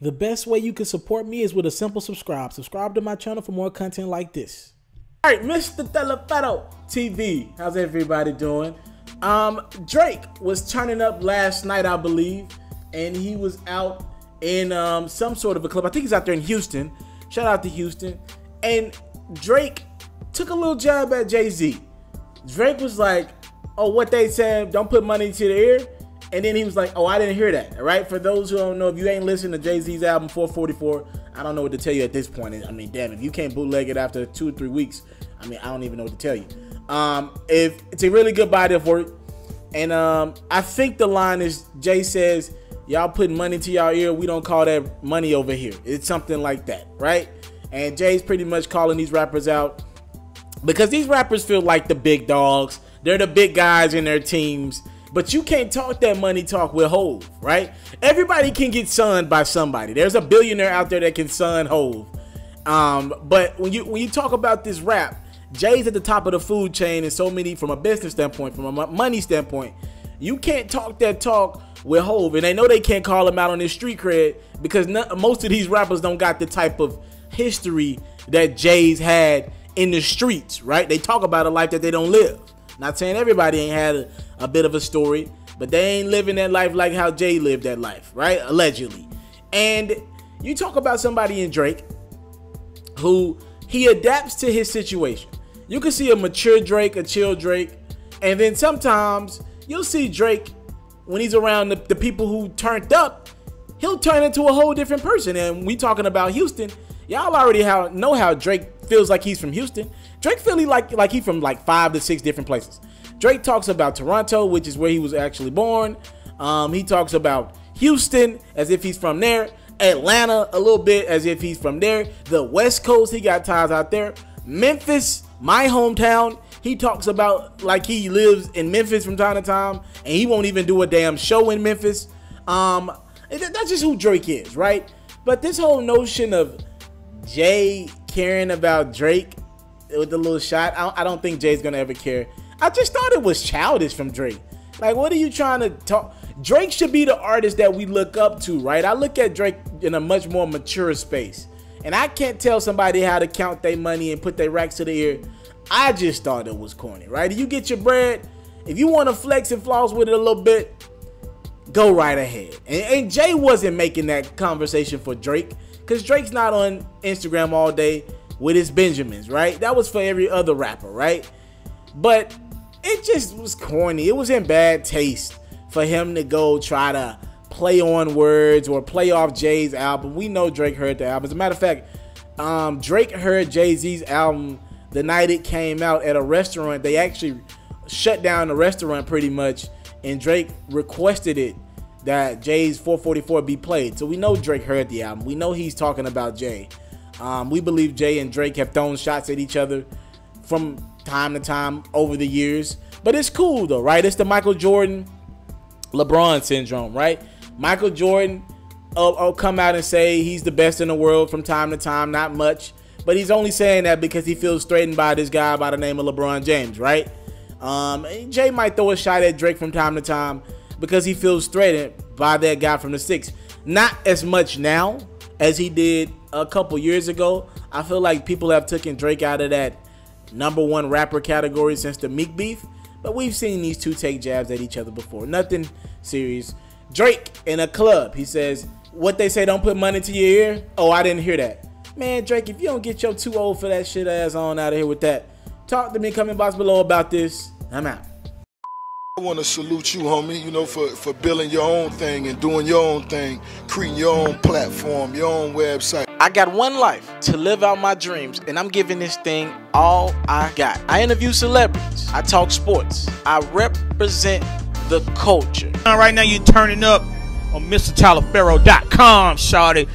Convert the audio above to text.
The best way you can support me is with a simple subscribe. Subscribe to my channel for more content like this. All right, Mr. TALIAFERRO TV. How's everybody doing? Drake was turning up last night, I believe, and he was out in some sort of a club. I think he's out there in Houston. Shout out to Houston. And Drake took a little jab at Jay-Z. Drake was like, oh, what they said, don't put money to the ear. And then he was like, oh, I didn't hear that. All right. For those who don't know, if you ain't listened to Jay-Z's album 444, I don't know what to tell you at this point. I mean, damn, if you can't bootleg it after 2 or 3 weeks, I mean, I don't even know what to tell you. If it's a really good body of work. And I think the line is, Jay says, y'all putting money to y'all ear. We don't call that money over here. It's something like that. Right. And Jay's pretty much calling these rappers out because these rappers feel like the big dogs. They're the big guys in their teams. But you can't talk that money talk with Hov, right? Everybody can get sunned by somebody. There's a billionaire out there that can sun Hov. But when you talk about this rap, Jay's at the top of the food chain, and so many from a business standpoint, from a money standpoint. You can't talk that talk with Hov, and they know they can't call him out on his street cred because most of these rappers don't got the type of history that Jay's had in the streets, right? They talk about a life that they don't live. Not saying everybody ain't had a bit of a story, but they ain't living that life like how Jay lived that life, right? Allegedly. And you talk about somebody in Drake who he adapts to his situation. You can see a mature Drake, a chill Drake, and then sometimes you'll see Drake when he's around the people who turned up, he'll turn into a whole different person. And we talking about Houston. Y'all already know how Drake feels like he's from Houston. Drake feels like he's from like 5 to 6 different places. Drake talks about Toronto, which is where he was actually born. He talks about Houston as if he's from there. Atlanta a little bit as if he's from there. The West Coast, he got ties out there. Memphis, my hometown, he talks about like he lives in Memphis from time to time, and he won't even do a damn show in Memphis. That's just who Drake is, right? But this whole notion of Jay caring about Drake with the little shot, I don't think Jay's gonna ever care. I just thought it was childish from Drake. Like, what are you trying to talk? Drake should be the artist that we look up to, right? I look at Drake in a much more mature space, and I can't tell somebody how to count their money and put their racks to the ear. I just thought it was corny, right? You get your bread. If you want to flex and floss with it a little bit, go right ahead. And Jay wasn't making that conversation for Drake, because Drake's not on Instagram all day with his Benjamins, right? That was for every other rapper, right? But it just was corny. It was in bad taste for him to go try to play on words or play off Jay's album. We know Drake heard the album. As a matter of fact, Drake heard Jay-Z's album the night it came out at a restaurant. They actually shut down the restaurant pretty much, and Drake requested it that Jay's 444 be played. So we know Drake heard the album. We know he's talking about Jay. We believe Jay and Drake have thrown shots at each other from time to time over the years. But it's cool though, right? It's the Michael Jordan, LeBron syndrome, right? Michael Jordan will come out and say he's the best in the world from time to time, not much. But he's only saying that because he feels threatened by this guy by the name of LeBron James, right? Jay might throw a shot at Drake from time to time because he feels threatened by that guy from the 6. Not as much now as he did a couple years ago. I feel like people have taken Drake out of that #1 rapper category since the Meek beef. But we've seen these two take jabs at each other before. Nothing serious. Drake in a club, he says, what they say, don't put money to your ear? Oh, I didn't hear that. Man, Drake, if you don't get your too old for that shit ass on out of here with that, talk to me, comment box below about this. I'm out. I want to salute you, homie, you know, for building your own thing and doing your own thing, creating your own platform, your own website. I got one life to live out my dreams, and I'm giving this thing all I got. I interview celebrities. I talk sports. I represent the culture. Right now you're turning up on MrTaliaferro.com, shawty.